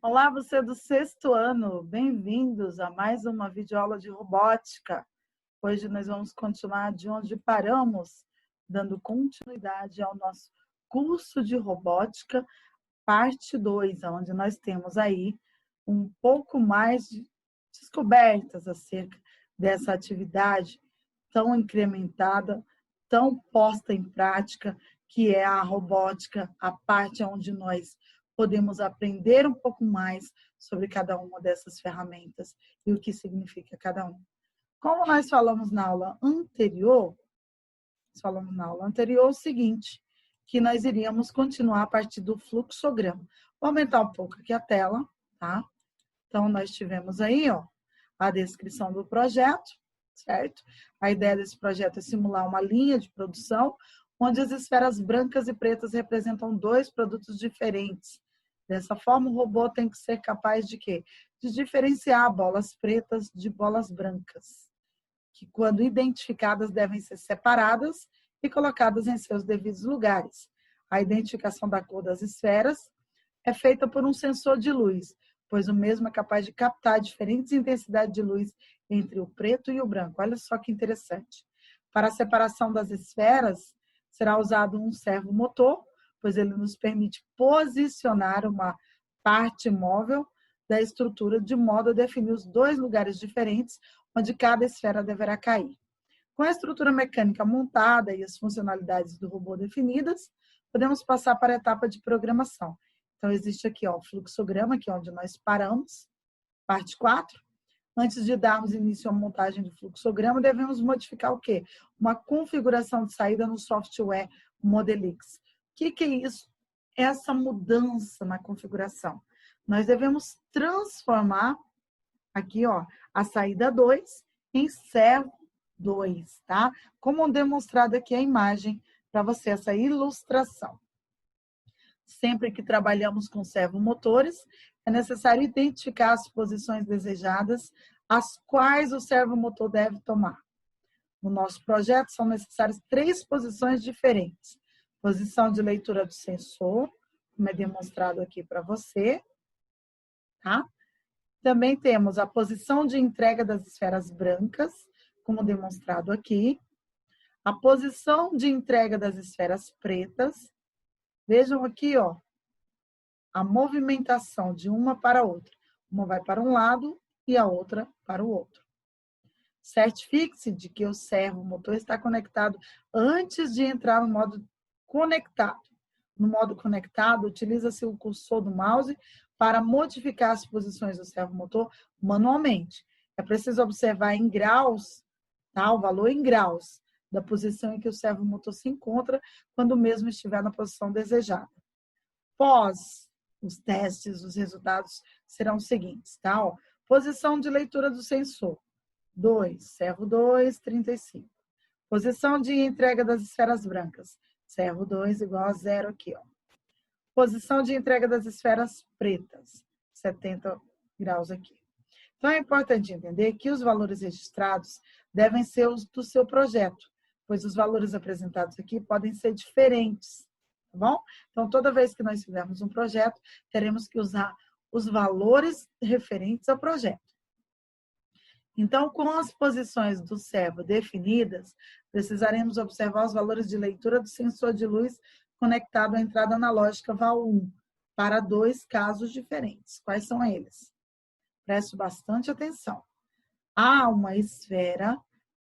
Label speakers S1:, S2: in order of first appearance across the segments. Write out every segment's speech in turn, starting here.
S1: Olá, você do sexto ano, bem-vindos a mais uma videoaula de robótica. Hoje nós vamos continuar de onde paramos, dando continuidade ao nosso curso de robótica, parte 2, onde nós temos aí um pouco mais de descobertas acerca dessa atividade tão incrementada, tão posta em prática, que é a robótica, a parte onde nós podemos aprender um pouco mais sobre cada uma dessas ferramentas e o que significa cada uma. Como nós falamos na aula anterior, o seguinte, que nós iríamos continuar a partir do fluxograma. Vou aumentar um pouco aqui a tela, tá? Então, nós tivemos aí, ó, a descrição do projeto, certo? A ideia desse projeto é simular uma linha de produção onde as esferas brancas e pretas representam dois produtos diferentes. Dessa forma, o robô tem que ser capaz de quê? De diferenciar bolas pretas de bolas brancas, que quando identificadas devem ser separadas e colocadas em seus devidos lugares. A identificação da cor das esferas é feita por um sensor de luz, pois o mesmo é capaz de captar diferentes intensidades de luz entre o preto e o branco. Olha só que interessante. Para a separação das esferas, será usado um servomotor, pois ele nos permite posicionar uma parte móvel da estrutura de modo a definir os dois lugares diferentes onde cada esfera deverá cair. Com a estrutura mecânica montada e as funcionalidades do robô definidas, podemos passar para a etapa de programação. Então, existe aqui ó, o fluxograma, que é onde nós paramos, parte 4. Antes de darmos início à montagem do fluxograma, devemos modificar o quê? Uma configuração de saída no software Modelix. O que é isso? Essa mudança na configuração. Nós devemos transformar aqui, ó, a saída 2 em servo 2, tá? Como demonstrado aqui a imagem para você, essa ilustração. Sempre que trabalhamos com servomotores, é necessário identificar as posições desejadas, as quais o servomotor deve tomar. No nosso projeto, são necessárias 3 posições diferentes. Posição de leitura do sensor, como é demonstrado aqui para você, tá? Também temos a posição de entrega das esferas brancas, como demonstrado aqui. A posição de entrega das esferas pretas. Vejam aqui, ó, a movimentação de uma para a outra. Uma vai para um lado e a outra para o outro. Certifique-se de que o servomotor está conectado antes de entrar no modo conectado. No modo conectado, utiliza-se o cursor do mouse para modificar as posições do servomotor manualmente. É preciso observar em graus, tá? O valor em graus da posição em que o servomotor se encontra quando o mesmo estiver na posição desejada. Pós os testes, os resultados serão os seguintes, tá? Ó, posição de leitura do sensor, 2, servo 2, 35. Posição de entrega das esferas brancas, servo 2 igual a 0 aqui, ó. Posição de entrega das esferas pretas, 70 graus aqui. Então, é importante entender que os valores registrados devem ser os do seu projeto, pois os valores apresentados aqui podem ser diferentes, tá bom? Então, toda vez que nós fizermos um projeto, teremos que usar os valores referentes ao projeto. Então, com as posições do servo definidas, precisaremos observar os valores de leitura do sensor de luz conectado à entrada analógica VAL1 para 2 casos diferentes. Quais são eles? Preste bastante atenção. Há uma esfera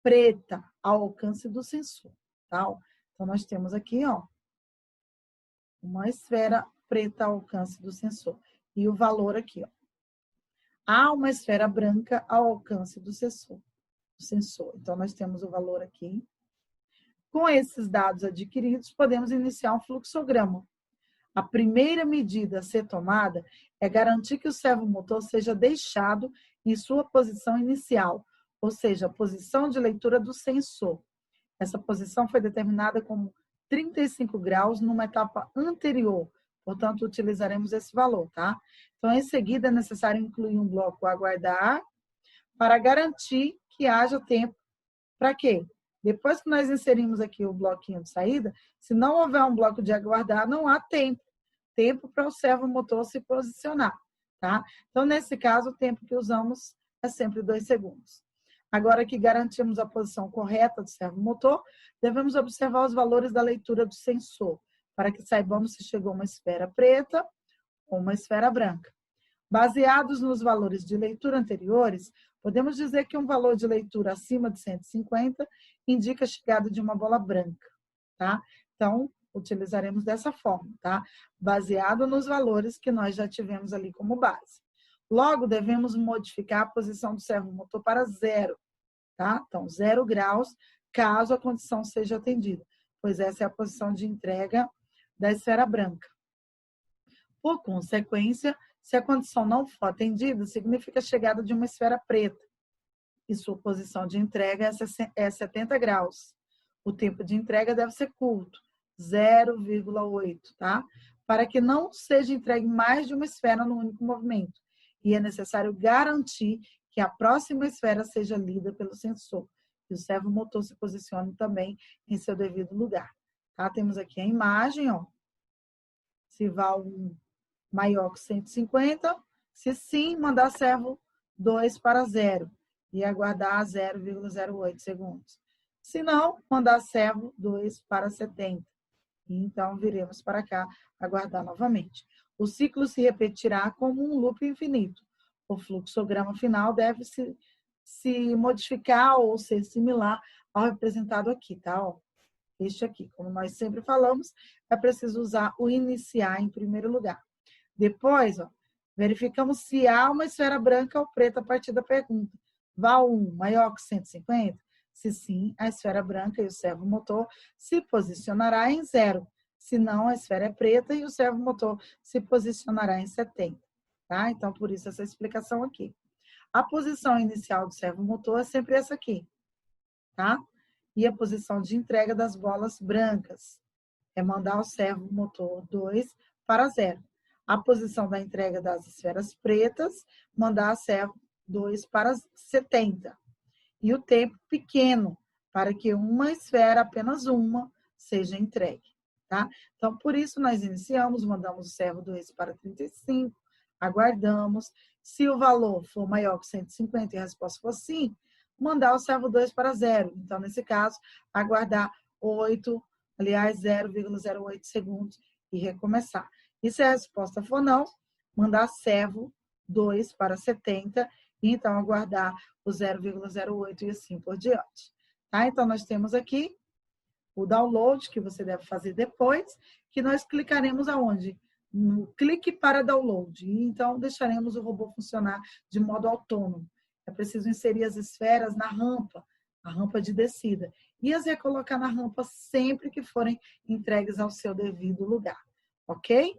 S1: preta ao alcance do sensor, tá? Então, nós temos aqui, ó, uma esfera preta ao alcance do sensor. E o valor aqui, ó. Há uma esfera branca ao alcance do sensor. Então, nós temos o valor aqui. Com esses dados adquiridos, podemos iniciar um fluxograma. A primeira medida a ser tomada é garantir que o servomotor seja deixado em sua posição inicial, ou seja, a posição de leitura do sensor. Essa posição foi determinada como 35 graus numa etapa anterior, portanto, utilizaremos esse valor, tá? Então, em seguida, é necessário incluir um bloco aguardar para garantir que haja tempo. Para quê? Depois que nós inserimos aqui o bloquinho de saída, se não houver um bloco de aguardar, não há tempo para o servomotor se posicionar. tá? Então, nesse caso, o tempo que usamos é sempre 2 segundos. Agora que garantimos a posição correta do servomotor, devemos observar os valores da leitura do sensor, para que saibamos se chegou uma esfera preta ou uma esfera branca. Baseados nos valores de leitura anteriores, podemos dizer que um valor de leitura acima de 150 indica a chegada de uma bola branca, tá? Então, utilizaremos dessa forma, tá? Baseado nos valores que nós já tivemos ali como base. Logo, devemos modificar a posição do servomotor para 0, tá? Então, 0 graus, caso a condição seja atendida, pois essa é a posição de entrega da esfera branca. Por consequência, se a condição não for atendida, significa a chegada de uma esfera preta e sua posição de entrega é 70 graus. O tempo de entrega deve ser curto, 0,8, tá? Para que não seja entregue mais de uma esfera no único movimento. E é necessário garantir que a próxima esfera seja lida pelo sensor e o servomotor se posicione também em seu devido lugar. Tá? Temos aqui a imagem, ó. Se val 1 maior que 150, se sim, mandar servo 2 para 0 e aguardar 0,08 segundos. Se não, mandar servo 2 para 70. E então, viremos para cá, aguardar novamente. O ciclo se repetirá como um loop infinito. O fluxograma final deve se modificar ou ser similar ao representado aqui, tá? Ó, este aqui, como nós sempre falamos, é preciso usar o iniciar em primeiro lugar. Depois, ó, verificamos se há uma esfera branca ou preta a partir da pergunta. Val 1 maior que 150? Se sim, a esfera branca e o servomotor se posicionará em 0. Se não, a esfera é preta e o servomotor se posicionará em 70. Tá? Então, por isso essa explicação aqui. A posição inicial do servomotor é sempre essa aqui. Tá? E a posição de entrega das bolas brancas é mandar o servomotor 2 para 0. A posição da entrega das esferas pretas, mandar a servo 2 para 70. E o tempo pequeno, para que uma esfera, apenas uma, seja entregue. Tá? Então, por isso, nós iniciamos, mandamos o servo 2 para 35, aguardamos. Se o valor for maior que 150 e a resposta for sim, mandar o servo 2 para 0. Então, nesse caso, aguardar 0,08 segundos e recomeçar. E se a resposta for não, mandar servo 2 para 70 e então aguardar o 0,08 e assim por diante. Tá? Então, nós temos aqui o download, que você deve fazer depois, que nós clicaremos aonde? No clique para download. E então, deixaremos o robô funcionar de modo autônomo. É preciso inserir as esferas na rampa, a rampa de descida, e as recolocar na rampa sempre que forem entregues ao seu devido lugar. Ok?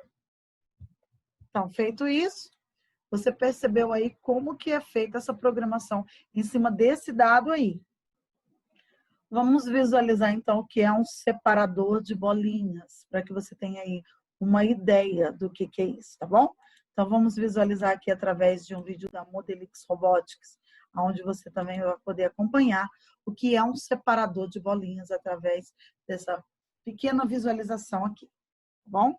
S1: Então, feito isso, você percebeu aí como que é feita essa programação em cima desse dado aí. Vamos visualizar, então, o que é um separador de bolinhas, para que você tenha aí uma ideia do que é isso, tá bom? Então, vamos visualizar aqui através de um vídeo da Modelix Robotics, onde você também vai poder acompanhar o que é um separador de bolinhas através dessa pequena visualização aqui, tá bom?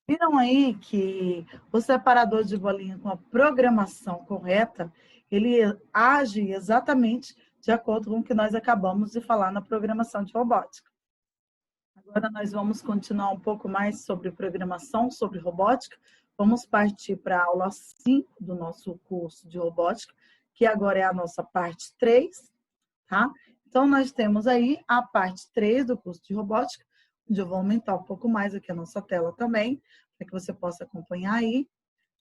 S1: Viram aí que o separador de bolinha com a programação correta, ele age exatamente de acordo com o que nós acabamos de falar na programação de robótica. Agora nós vamos continuar um pouco mais sobre programação, sobre robótica. Vamos partir para a aula 5 do nosso curso de robótica, que agora é a nossa parte 3, tá? Então, nós temos aí a parte 3 do curso de robótica, onde eu vou aumentar um pouco mais aqui a nossa tela também, para que você possa acompanhar aí,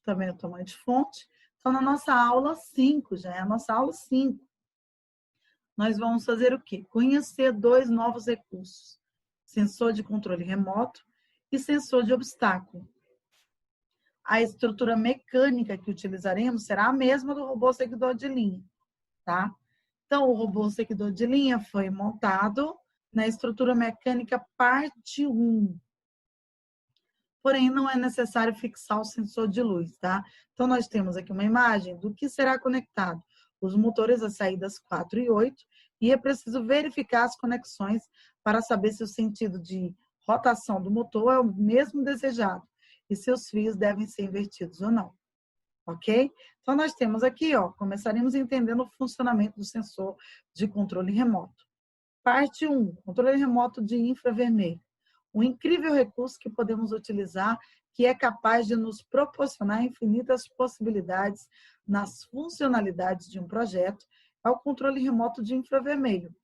S1: também o tamanho de fonte. Então, na nossa aula 5, já é a nossa aula 5, nós vamos fazer o quê? Conhecer 2 novos recursos: sensor de controle remoto e sensor de obstáculo. A estrutura mecânica que utilizaremos será a mesma do robô seguidor de linha, tá? Então, o robô seguidor de linha foi montado na estrutura mecânica parte 1. Porém, não é necessário fixar o sensor de luz, tá? Então, nós temos aqui uma imagem do que será conectado. Os motores, as saídas 4 e 8, e é preciso verificar as conexões para saber se o sentido de rotação do motor é o mesmo desejado e se os fios devem ser invertidos ou não, ok? Então, nós temos aqui, ó, começaremos entendendo o funcionamento do sensor de controle remoto. Parte 1, controle remoto de infravermelho. Um incrível recurso que podemos utilizar, que é capaz de nos proporcionar infinitas possibilidades nas funcionalidades de um projeto, é o controle remoto de infravermelho.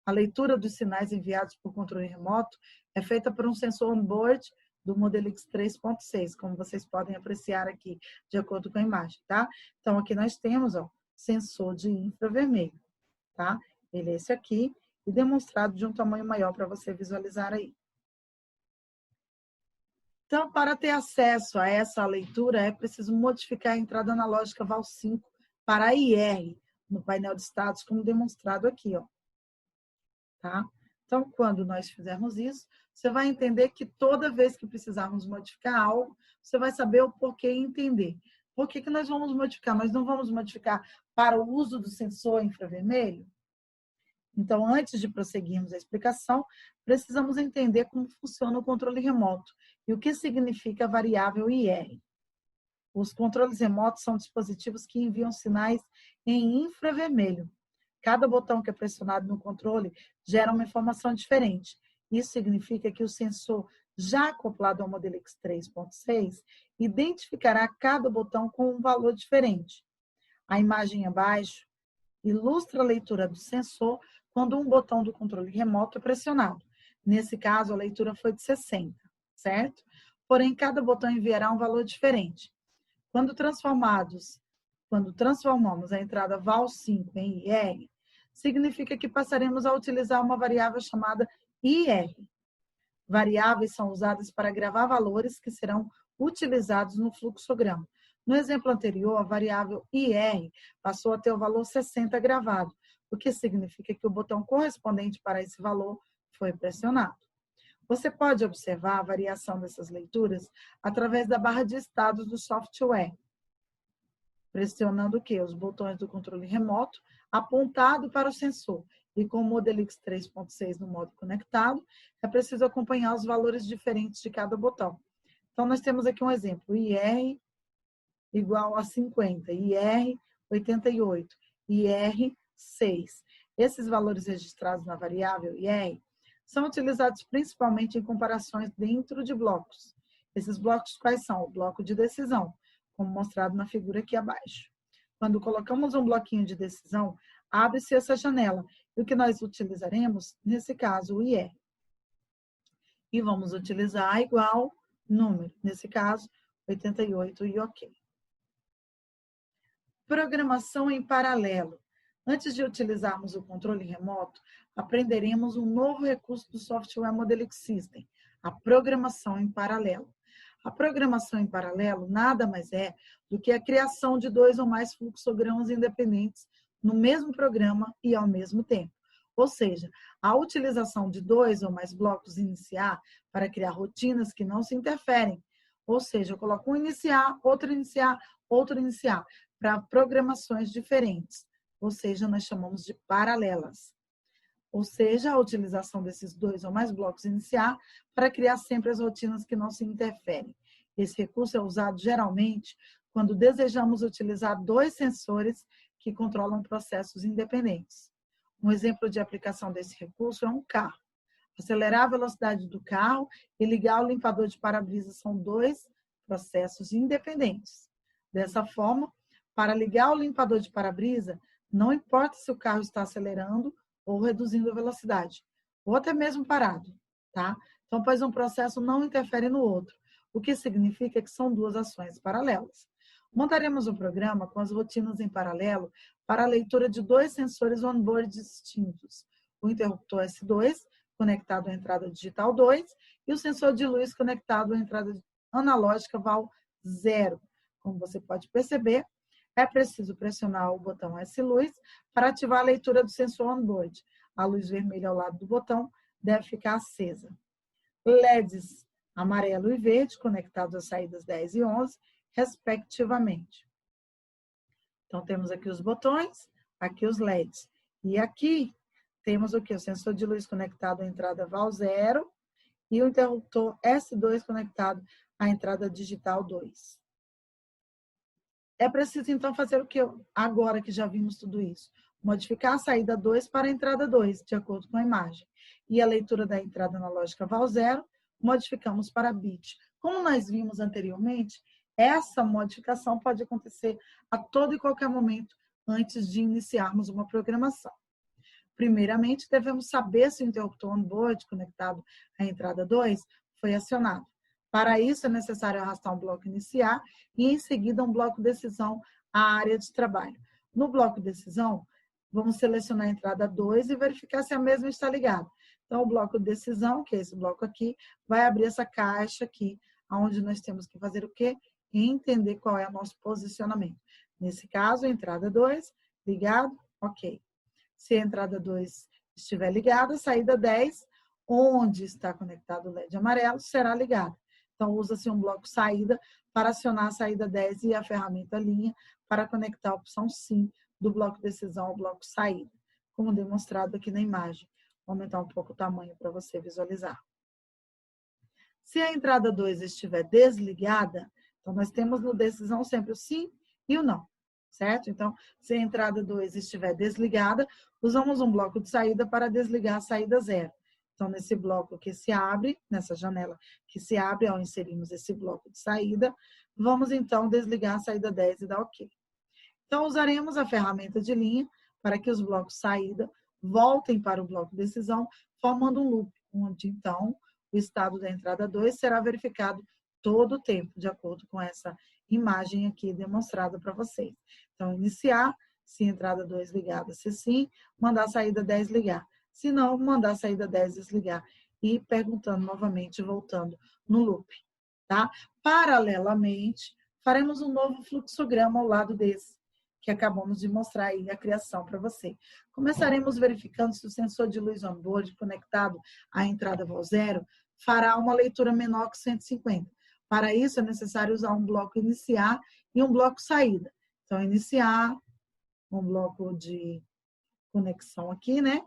S1: A leitura dos sinais enviados por controle remoto é feita por um sensor on-board do Modelix 3.6, como vocês podem apreciar aqui, de acordo com a imagem, tá? Então, aqui nós temos, ó, sensor de infravermelho, tá? Ele é esse aqui, e demonstrado de um tamanho maior para você visualizar aí. Então, para ter acesso a essa leitura, é preciso modificar a entrada analógica VAL5 para a IR, no painel de status, como demonstrado aqui, ó. Tá? Então, quando nós fizermos isso, você vai entender que toda vez que precisarmos modificar algo, você vai saber o porquê e entender. Por que nós vamos modificar? Nós não vamos modificar para o uso do sensor infravermelho? Então, antes de prosseguirmos a explicação, precisamos entender como funciona o controle remoto e o que significa a variável IR. Os controles remotos são dispositivos que enviam sinais em infravermelho. Cada botão que é pressionado no controle gera uma informação diferente. Isso significa que o sensor, já acoplado ao Modelix 3.6, identificará cada botão com um valor diferente. A imagem abaixo ilustra a leitura do sensor quando um botão do controle remoto é pressionado. Nesse caso, a leitura foi de 60, certo? Porém, cada botão enviará um valor diferente. Quando transformamos a entrada VAL5 em IR, significa que passaremos a utilizar uma variável chamada IR. Variáveis são usadas para gravar valores que serão utilizados no fluxograma. No exemplo anterior, a variável IR passou a ter o valor 60 gravado, o que significa que o botão correspondente para esse valor foi pressionado. Você pode observar a variação dessas leituras através da barra de estados do software, pressionando o quê? Os botões do controle remoto apontado para o sensor. E com o Modelix 3.6 no modo conectado, é preciso acompanhar os valores diferentes de cada botão. Então, nós temos aqui um exemplo, IR igual a 50, IR 88, IR 6. Esses valores registrados na variável IR são utilizados principalmente em comparações dentro de blocos. Esses blocos quais são? O bloco de decisão, como mostrado na figura aqui abaixo. Quando colocamos um bloquinho de decisão, abre-se essa janela, e o que nós utilizaremos, nesse caso, o IR. E vamos utilizar igual número, nesse caso, 88 e OK. Programação em paralelo. Antes de utilizarmos o controle remoto, aprenderemos um novo recurso do software Modelix System, a programação em paralelo. A programação em paralelo nada mais é do que a criação de 2 ou mais fluxogramas independentes no mesmo programa e ao mesmo tempo. Ou seja, a utilização de 2 ou mais blocos iniciar para criar rotinas que não se interferem. Ou seja, eu coloco um iniciar, outro iniciar, para programações diferentes. Ou seja, nós chamamos de paralelas. Ou seja, a utilização desses 2 ou mais blocos iniciar para criar sempre as rotinas que não se interferem. Esse recurso é usado geralmente quando desejamos utilizar 2 sensores que controlam processos independentes. Um exemplo de aplicação desse recurso é um carro. Acelerar a velocidade do carro e ligar o limpador de para-brisa são 2 processos independentes. Dessa forma, para ligar o limpador de para-brisa, não importa se o carro está acelerando ou reduzindo a velocidade, ou até mesmo parado, tá? Então, pois um processo não interfere no outro, o que significa que são 2 ações paralelas. Montaremos um programa com as rotinas em paralelo para a leitura de dois sensores on-board distintos. O interruptor S2, conectado à entrada digital 2, e o sensor de luz conectado à entrada analógica VAL 0. Como você pode perceber, é preciso pressionar o botão S-Luz para ativar a leitura do sensor on-board. A luz vermelha ao lado do botão deve ficar acesa. LEDs amarelo e verde conectados às saídas 10 e 11, respectivamente. Então, temos aqui os botões, aqui os LEDs. E aqui temos o que? O sensor de luz conectado à entrada VAL 0 e o interruptor S2 conectado à entrada digital 2. É preciso, então, fazer o que? Agora que já vimos tudo isso. Modificar a saída 2 para a entrada 2, de acordo com a imagem. E a leitura da entrada analógica VAL 0, modificamos para bit. Como nós vimos anteriormente, essa modificação pode acontecer a todo e qualquer momento antes de iniciarmos uma programação. Primeiramente, devemos saber se o interruptor on-board conectado à entrada 2 foi acionado. Para isso, é necessário arrastar um bloco iniciar e, em seguida, um bloco decisão à área de trabalho. No bloco decisão, vamos selecionar a entrada 2 e verificar se a mesma está ligada. Então, o bloco decisão, que é esse bloco aqui, vai abrir essa caixa aqui, onde nós temos que fazer o quê? Entender qual é o nosso posicionamento. Nesse caso, a entrada 2, ligado, ok. Se a entrada 2 estiver ligada, a saída 10, onde está conectado o LED amarelo, será ligada. Então, usa-se um bloco saída para acionar a saída 10 e a ferramenta linha para conectar a opção SIM do bloco decisão ao bloco saída, como demonstrado aqui na imagem. Vou aumentar um pouco o tamanho para você visualizar. Se a entrada 2 estiver desligada, então nós temos no decisão sempre o sim e o não, certo? Então, se a entrada 2 estiver desligada, usamos um bloco de saída para desligar a saída 0. Então, nesse bloco que se abre, nessa janela que se abre, ao inserirmos esse bloco de saída, vamos então desligar a saída 10 e dar OK. Então, usaremos a ferramenta de linha para que os blocos saída voltem para o bloco decisão, formando um loop, onde então o estado da entrada 2 será verificado todo o tempo, de acordo com essa imagem aqui demonstrada para vocês. Então, iniciar, se entrada 2 ligada, se sim, mandar a saída 10 ligar. Se não, mandar a saída 10 desligar. E perguntando novamente, voltando no loop. Tá? Paralelamente, faremos um novo fluxograma ao lado desse, que acabamos de mostrar aí a criação para você. Começaremos verificando se o sensor de luz on-board conectado à entrada VAL 0 fará uma leitura menor que 150. Para isso, é necessário usar um bloco iniciar e um bloco saída. Então, iniciar, um bloco de conexão aqui, né?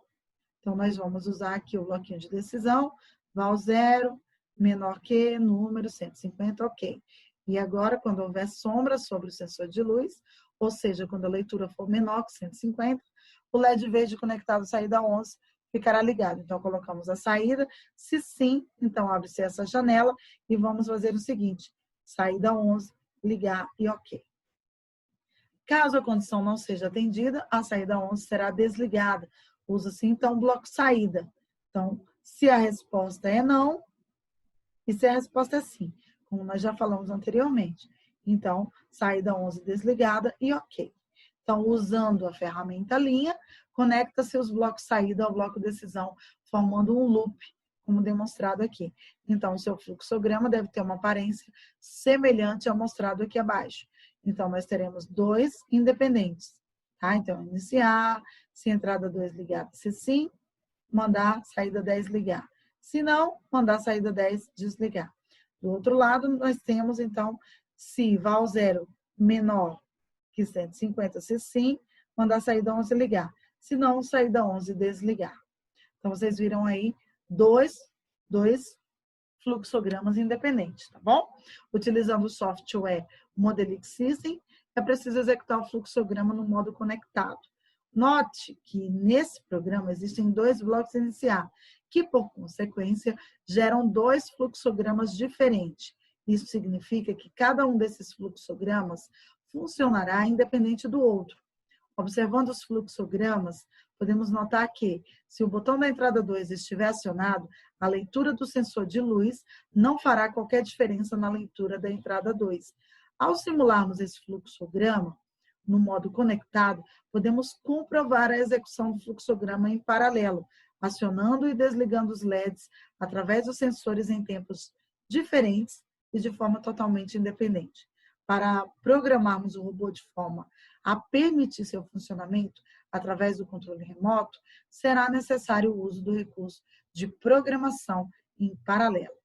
S1: Então, nós vamos usar aqui o bloquinho de decisão, VAL 0, menor que, número 150, ok. E agora, quando houver sombra sobre o sensor de luz, ou seja, quando a leitura for menor que 150, o LED verde conectado à saída 11 ficará ligado. Então, colocamos a saída. Se sim, então abre-se essa janela e vamos fazer o seguinte, saída 11, ligar e ok. Caso a condição não seja atendida, a saída 11 será desligada. Usa-se, então, o bloco saída. Então, se a resposta é não, e se a resposta é sim, como nós já falamos anteriormente. Então, saída 11 desligada e ok. Então, usando a ferramenta linha, conecta-se os blocos saída ao bloco decisão, formando um loop, como demonstrado aqui. Então, o seu fluxograma deve ter uma aparência semelhante ao mostrado aqui abaixo. Então, nós teremos dois independentes. Tá? Então, iniciar, se entrada 2 ligada, se sim, mandar saída 10 ligar. Se não, mandar saída 10 desligar. Do outro lado, nós temos, então, se VAL 0 menor que 150, se sim, mandar saída 11 ligar. Se não, saída 11 desligar. Então, vocês viram aí dois fluxogramas independentes, tá bom? Utilizando o software Modelix System, é preciso executar o fluxograma no modo conectado. Note que nesse programa existem dois blocos iniciar, que por consequência geram dois fluxogramas diferentes. Isso significa que cada um desses fluxogramas funcionará independente do outro. Observando os fluxogramas, podemos notar que, se o botão da entrada 2 estiver acionado, a leitura do sensor de luz não fará qualquer diferença na leitura da entrada 2. Ao simularmos esse fluxograma, no modo conectado, podemos comprovar a execução do fluxograma em paralelo, acionando e desligando os LEDs através dos sensores em tempos diferentes e de forma totalmente independente. Para programarmos o robô de forma a permitir seu funcionamento através do controle remoto, será necessário o uso do recurso de programação em paralelo.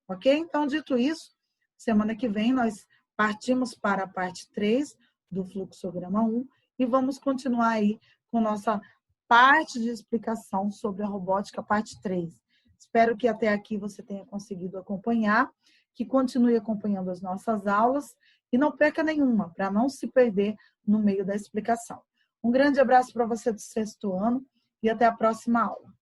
S1: Ok? Então, dito isso, semana que vem nós partimos para a parte 3 do fluxograma 1 e vamos continuar aí com nossa parte de explicação sobre a robótica, parte 3. Espero que até aqui você tenha conseguido acompanhar, que continue acompanhando as nossas aulas e não perca nenhuma, para não se perder no meio da explicação. Um grande abraço para você do 6º ano e até a próxima aula.